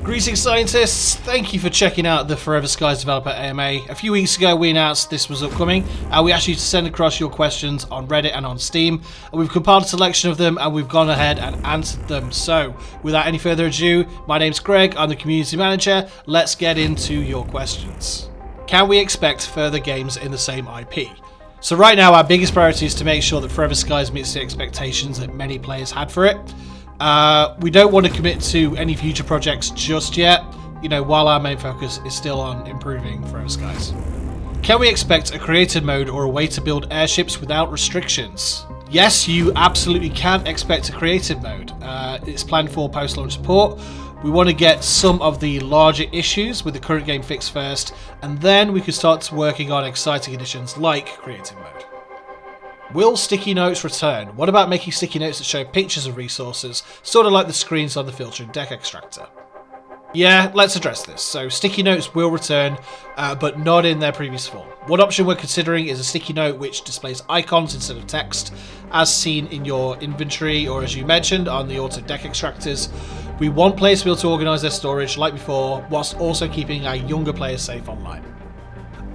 Greetings scientists, thank you for checking out the Forever Skies developer AMA. A few weeks ago we announced this was upcoming and we asked you to send across your questions on Reddit and on Steam, and we've compiled a selection of them and we've gone ahead and answered them. So without any further ado, my name's Greg, I'm the community manager. Let's get into your questions. Can we expect further games in the same IP? So right now our biggest priority is to make sure that Forever Skies meets the expectations that many players had for it. We don't want to commit to any future projects just yet, while our main focus is still on improving Forever Skies. Can we expect a creative mode or a way to build airships without restrictions? Yes, you absolutely can expect a creative mode. It's planned for post-launch support. We want to get some of the larger issues with the current game fixed first, and then we could start working on exciting additions like creative mode. Will sticky notes return? What about making sticky notes that show pictures of resources, sort of like the screens on the filter and deck extractor? Yeah, let's address this. So sticky notes will return, but not in their previous form. One option we're considering is a sticky note which displays icons instead of text, as seen in your inventory or as you mentioned on the auto deck extractors. We want players to be able to organise their storage like before, whilst also keeping our younger players safe online.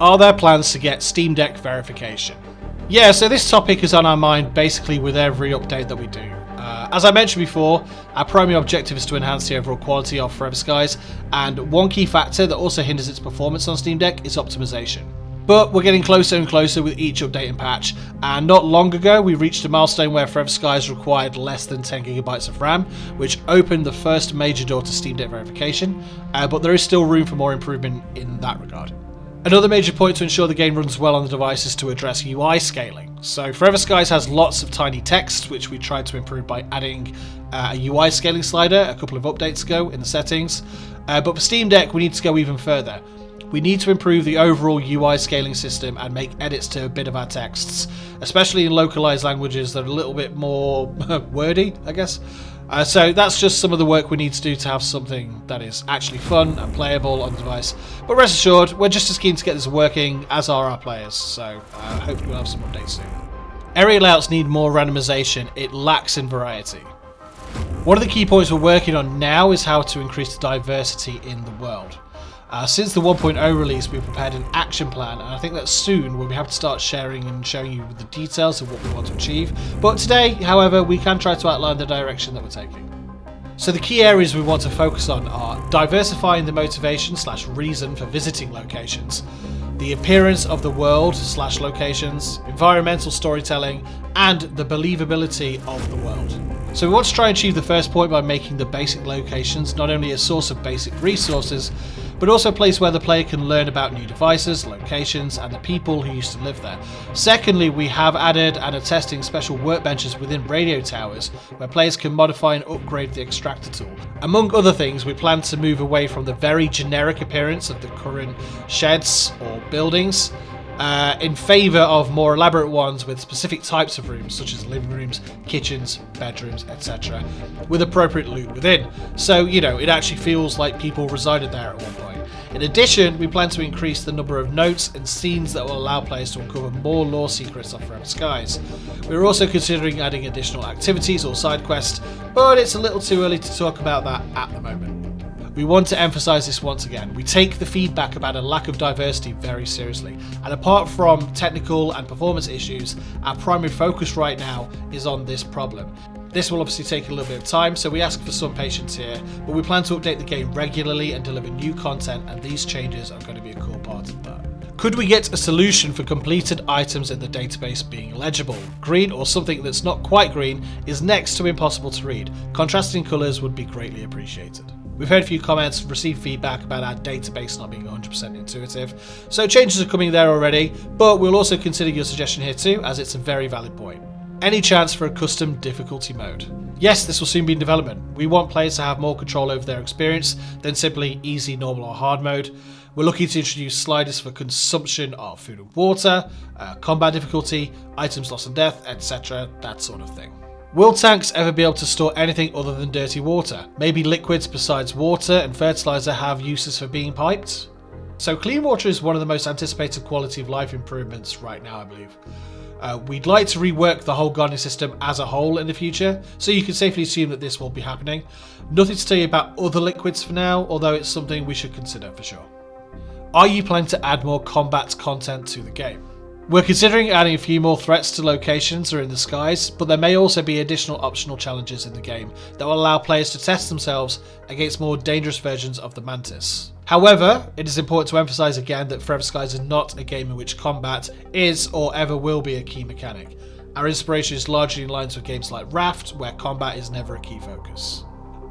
Are there plans to get Steam Deck verification? Yeah, so this topic is on our mind basically with every update that we do. As I mentioned before, our primary objective is to enhance the overall quality of Forever Skies, and one key factor that also hinders its performance on Steam Deck is optimization. But we're getting closer and closer with each update and patch, and not long ago we reached a milestone where Forever Skies required less than 10 GB of RAM, which opened the first major door to Steam Deck verification, but there is still room for more improvement in that regard. Another major point to ensure the game runs well on the device is to address UI scaling. So Forever Skies has lots of tiny text, which we tried to improve by adding a UI scaling slider a couple of updates ago in the settings. But for Steam Deck, we need to go even further. We need to improve the overall UI scaling system and make edits to a bit of our texts, especially in localized languages that are a little bit more wordy, I guess. So that's just some of the work we need to do to have something that is actually fun and playable on the device. But rest assured, we're just as keen to get this working as are our players, so hopefully we'll have some updates soon. Area layouts need more randomization, it lacks in variety. One of the key points we're working on now is how to increase the diversity in the world. Since the 1.0 release, we've prepared an action plan, and I think that soon we'll be able to start sharing and showing you the details of what we want to achieve. But today, however, we can try to outline the direction that we're taking. So the key areas we want to focus on are diversifying the motivation/reason for visiting locations, the appearance of the world/locations, environmental storytelling, and the believability of the world. So we want to try and achieve the first point by making the basic locations not only a source of basic resources, but also a place where the player can learn about new devices, locations, and the people who used to live there. Secondly, we have added and are testing special workbenches within radio towers, where players can modify and upgrade the extractor tool. Among other things, we plan to move away from the very generic appearance of the current sheds or buildings, in favour of more elaborate ones with specific types of rooms, such as living rooms, kitchens, bedrooms, etc., with appropriate loot within. So, it actually feels like people resided there at one point. In addition, we plan to increase the number of notes and scenes that will allow players to uncover more lore secrets of Forever Skies. We're also considering adding additional activities or side quests, but it's a little too early to talk about that at the moment. We want to emphasise this once again. We take the feedback about a lack of diversity very seriously, and apart from technical and performance issues, our primary focus right now is on this problem. This will obviously take a little bit of time, so we ask for some patience here, but we plan to update the game regularly and deliver new content, and these changes are going to be a core part of that. Could we get a solution for completed items in the database being legible? Green or something that's not quite green is next to impossible to read. Contrasting colours would be greatly appreciated. We've heard a few comments, received feedback about our database not being 100% intuitive, so changes are coming there already, but we'll also consider your suggestion here too, as it's a very valid point. Any chance for a custom difficulty mode? Yes, this will soon be in development. We want players to have more control over their experience than simply easy, normal or hard mode. We're looking to introduce sliders for consumption of food and water, combat difficulty, items lost and death, etc., that sort of thing. Will tanks ever be able to store anything other than dirty water? Maybe liquids besides water and fertilizer have uses for being piped? So clean water is one of the most anticipated quality of life improvements right now, I believe. We'd like to rework the whole gardening system as a whole in the future, so you can safely assume that this will be happening. Nothing to tell you about other liquids for now, although it's something we should consider for sure. Are you planning to add more combat content to the game? We're considering adding a few more threats to locations or in the skies, but there may also be additional optional challenges in the game that will allow players to test themselves against more dangerous versions of the Mantis. However, it is important to emphasise again that Forever Skies is not a game in which combat is or ever will be a key mechanic. Our inspiration is largely in lines with games like Raft, where combat is never a key focus.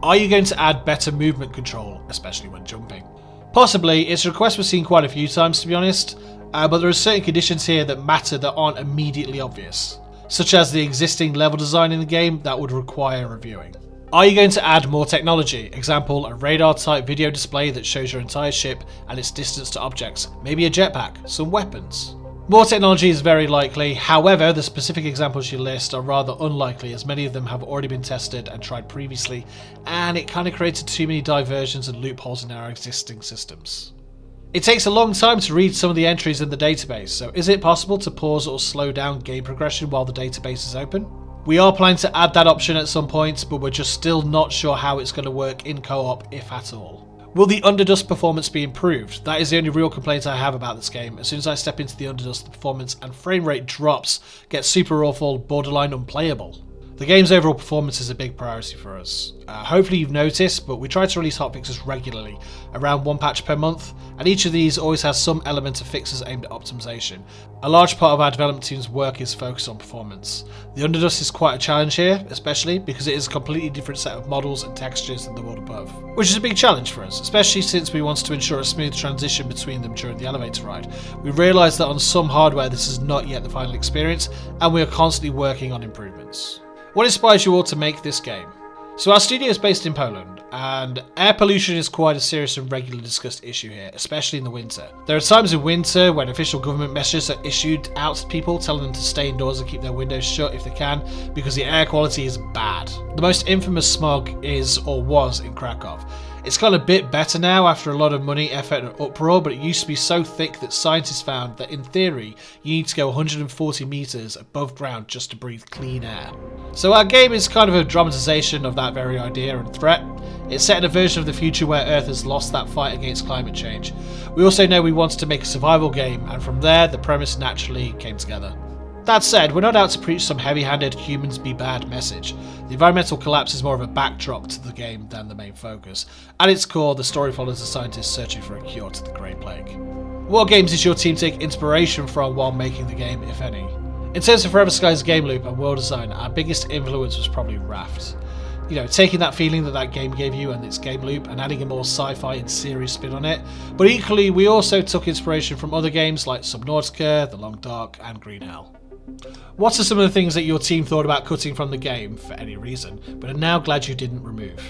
Are you going to add better movement control, especially when jumping? Possibly. It's a request we've seen quite a few times, to be honest, but there are certain conditions here that matter that aren't immediately obvious, such as the existing level design in the game that would require reviewing. Are you going to add more technology? Example, a radar type video display that shows your entire ship and its distance to objects, maybe a jetpack, some weapons. More technology is very likely, however the specific examples you list are rather unlikely as many of them have already been tested and tried previously, and it kind of created too many diversions and loopholes in our existing systems. It takes a long time to read some of the entries in the database, so is it possible to pause or slow down game progression while the database is open? We are planning to add that option at some point, but we're just still not sure how it's going to work in co-op, if at all. Will the Underdust performance be improved? That is the only real complaint I have about this game. As soon as I step into the Underdust, the performance and frame rate drops, gets super awful, borderline unplayable. The game's overall performance is a big priority for us. Hopefully you've noticed, but we try to release hotfixes regularly, around one patch per month, and each of these always has some element of fixes aimed at optimization. A large part of our development team's work is focused on performance. The Underdust is quite a challenge here, especially because it is a completely different set of models and textures than the world above, which is a big challenge for us, especially since we wanted to ensure a smooth transition between them during the elevator ride. We realise that on some hardware this is not yet the final experience, and we are constantly working on improvements. What inspires you all to make this game? So our studio is based in Poland, and air pollution is quite a serious and regularly discussed issue here, especially in the winter. There are times in winter when official government messages are issued out to people telling them to stay indoors and keep their windows shut if they can, because the air quality is bad. The most infamous smog is, or was, in Krakow. It's got a bit better now after a lot of money, effort and uproar, but it used to be so thick that scientists found that in theory you need to go 140 meters above ground just to breathe clean air. So our game is kind of a dramatization of that very idea and threat. It's set in a version of the future where Earth has lost that fight against climate change. We also know we wanted to make a survival game, and from there the premise naturally came together. That said, we're not out to preach some heavy-handed humans be bad message. The environmental collapse is more of a backdrop to the game than the main focus. At its core, the story follows a scientist searching for a cure to the Great Plague. What games did your team take inspiration from while making the game, if any? In terms of Forever Skies game loop and world design, our biggest influence was probably Raft. You know, taking that feeling that that game gave you and its game loop and adding a more sci-fi and serious spin on it. But equally, we also took inspiration from other games like Subnautica, The Long Dark and Green Hell. What are some of the things that your team thought about cutting from the game, for any reason, but are now glad you didn't remove?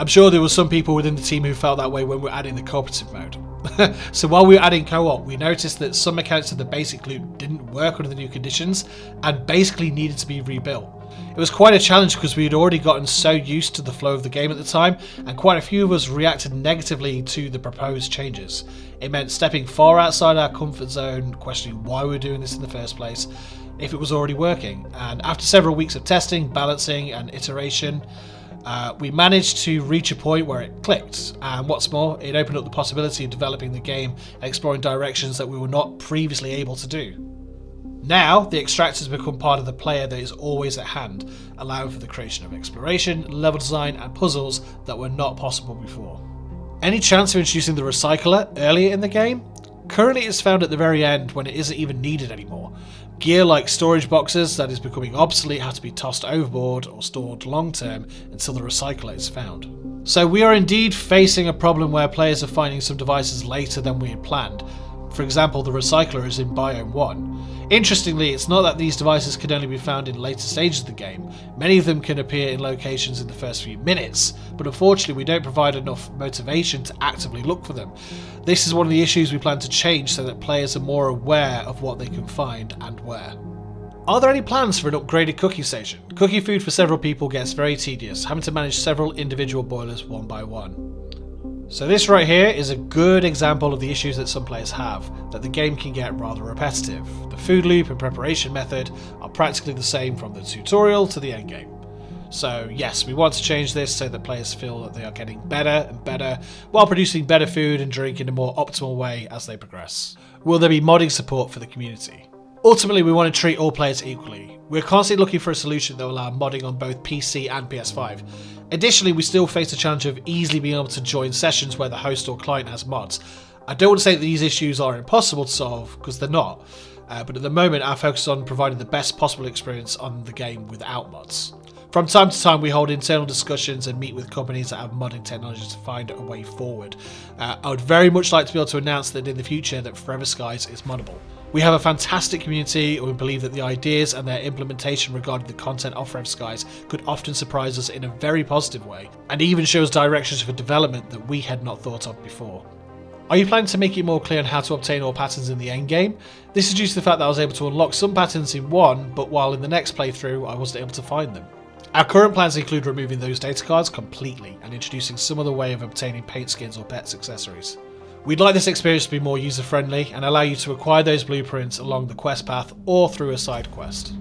I'm sure there were some people within the team who felt that way when we were adding the cooperative mode. So while we were adding co-op, we noticed that some mechanics of the basic loop didn't work under the new conditions and basically needed to be rebuilt. It was quite a challenge because we had already gotten so used to the flow of the game at the time, and quite a few of us reacted negatively to the proposed changes. It meant stepping far outside our comfort zone, questioning why we were doing this in the first place, if it was already working. And after several weeks of testing, balancing and iteration, we managed to reach a point where it clicked, and what's more, it opened up the possibility of developing the game and exploring directions that we were not previously able to do. Now, the extractors become part of the player that is always at hand, allowing for the creation of exploration, level design and puzzles that were not possible before. Any chance of introducing the recycler earlier in the game? Currently it's found at the very end when it isn't even needed anymore. Gear like storage boxes that is becoming obsolete have to be tossed overboard or stored long term until the recycler is found. So we are indeed facing a problem where players are finding some devices later than we had planned. For example, the recycler is in Biome 1. Interestingly, it's not that these devices can only be found in later stages of the game. Many of them can appear in locations in the first few minutes, but unfortunately we don't provide enough motivation to actively look for them. This is one of the issues we plan to change so that players are more aware of what they can find and where. Are there any plans for an upgraded cooking station? Cooking food for several people gets very tedious, having to manage several individual boilers one by one. So this right here is a good example of the issues that some players have, that the game can get rather repetitive. The food loop and preparation method are practically the same from the tutorial to the endgame. So yes, we want to change this so that players feel that they are getting better and better while producing better food and drink in a more optimal way as they progress. Will there be modding support for the community? Ultimately, we want to treat all players equally. We're constantly looking for a solution that will allow modding on both PC and PS5. Additionally, we still face the challenge of easily being able to join sessions where the host or client has mods. I don't want to say that these issues are impossible to solve, because they're not, but at the moment our focus is on providing the best possible experience on the game without mods. From time to time we hold internal discussions and meet with companies that have modding technology to find a way forward. I would very much like to be able to announce that in the future that Forever Skies is moddable. We have a fantastic community and we believe that the ideas and their implementation regarding the content of Forever Skies could often surprise us in a very positive way, and even show us directions for development that we had not thought of before. Are you planning to make it more clear on how to obtain all patterns in the endgame? This is due to the fact that I was able to unlock some patterns in one, but while in the next playthrough I wasn't able to find them. Our current plans include removing those data cards completely and introducing some other way of obtaining paint skins or pets accessories. We'd like this experience to be more user friendly and allow you to acquire those blueprints along the quest path or through a side quest.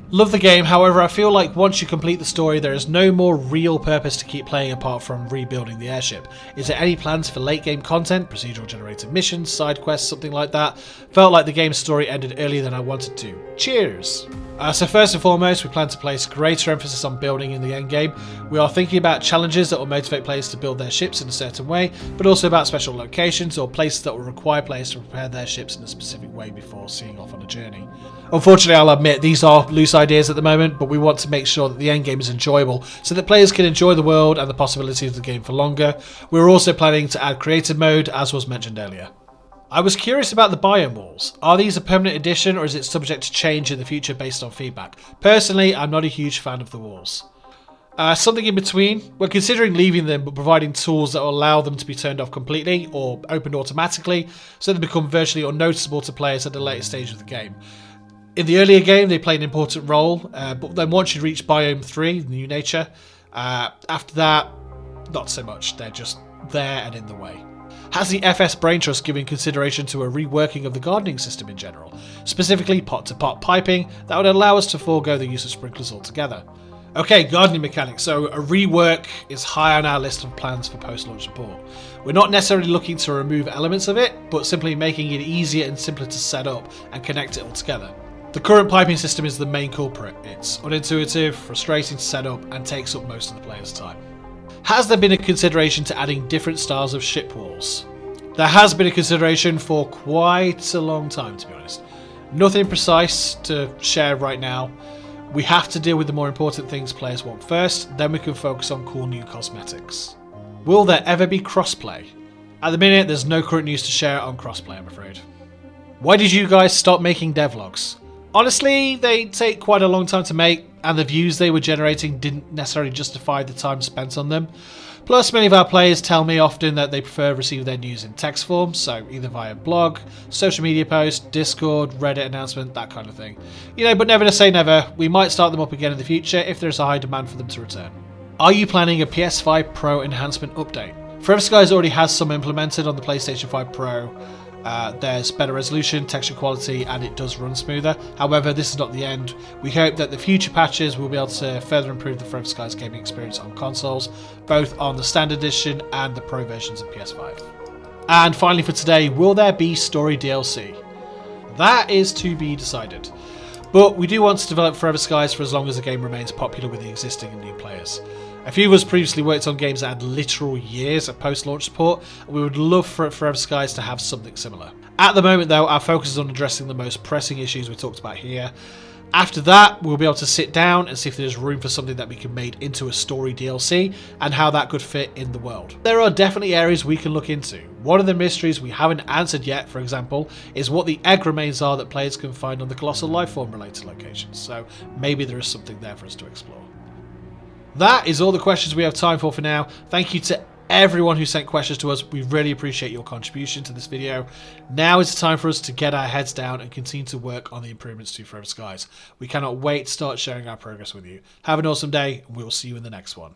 Love the game, however I feel like once you complete the story there is no more real purpose to keep playing apart from rebuilding the airship. Is there any plans for late game content, procedural generated missions, side quests, something like that? Felt like the game's story ended earlier than I wanted to. Cheers! So first and foremost, we plan to place greater emphasis on building in the endgame. We are thinking about challenges that will motivate players to build their ships in a certain way, but also about special locations or places that will require players to prepare their ships in a specific way before seeing off on a journey. Unfortunately, I'll admit these are loose ideas at the moment, but we want to make sure that the endgame is enjoyable so that players can enjoy the world and the possibilities of the game for longer. We're also planning to add creative mode, as was mentioned earlier. I was curious about the biome walls. Are these a permanent addition or is it subject to change in the future based on feedback? Personally, I'm not a huge fan of the walls. Something in between. We're considering leaving them but providing tools that will allow them to be turned off completely or opened automatically so they become virtually unnoticeable to players at the later stage of the game. In the earlier game they play an important role, but then once you reach biome 3, the new nature, after that, not so much. They're just there and in the way. Has the FS Brain Trust given consideration to a reworking of the gardening system in general, specifically pot-to-pot piping that would allow us to forego the use of sprinklers altogether? Okay, gardening mechanics. So a rework is high on our list of plans for post-launch support. We're not necessarily looking to remove elements of it, but simply making it easier and simpler to set up and connect it all together. The current piping system is the main culprit. It's unintuitive, frustrating to set up, and takes up most of the player's time. Has there been a consideration to adding different styles of ship walls? There has been a consideration for quite a long time, to be honest. Nothing precise to share right now. We have to deal with the more important things players want first, then we can focus on cool new cosmetics. Will there ever be crossplay? At the minute, there's no current news to share on crossplay, I'm afraid. Why did you guys stop making devlogs? Honestly, they take quite a long time to make, and the views they were generating didn't necessarily justify the time spent on them. Plus, many of our players tell me often that they prefer receiving their news in text form, so either via blog, social media post, Discord, Reddit announcement, that kind of thing. But never to say never, we might start them up again in the future if there's a high demand for them to return. Are you planning a PS5 Pro enhancement update? Forever Skies already has some implemented on the PlayStation 5 Pro. There's better resolution, texture quality, and it does run smoother. However, this is not the end. We hope that the future patches will be able to further improve the Forever Skies gaming experience on consoles, both on the standard edition and the Pro versions of PS5. And finally for today, will there be story DLC? That is to be decided. But we do want to develop Forever Skies for as long as the game remains popular with the existing and new players. A few of us previously worked on games that had literal years of post-launch support, and we would love for Forever Skies to have something similar. At the moment though, our focus is on addressing the most pressing issues we talked about here. After that, we'll be able to sit down and see if there's room for something that we can make into a story DLC, and how that could fit in the world. There are definitely areas we can look into. One of the mysteries we haven't answered yet, for example, is what the egg remains are that players can find on the Colossal Lifeform related locations, so maybe there is something there for us to explore. That is all the questions we have time for now. Thank you to everyone who sent questions to us. We really appreciate your contribution to this video. Now is the time for us to get our heads down and continue to work on the improvements to Forever Skies. We cannot wait to start sharing our progress with you. Have an awesome day, and we will see you in the next one.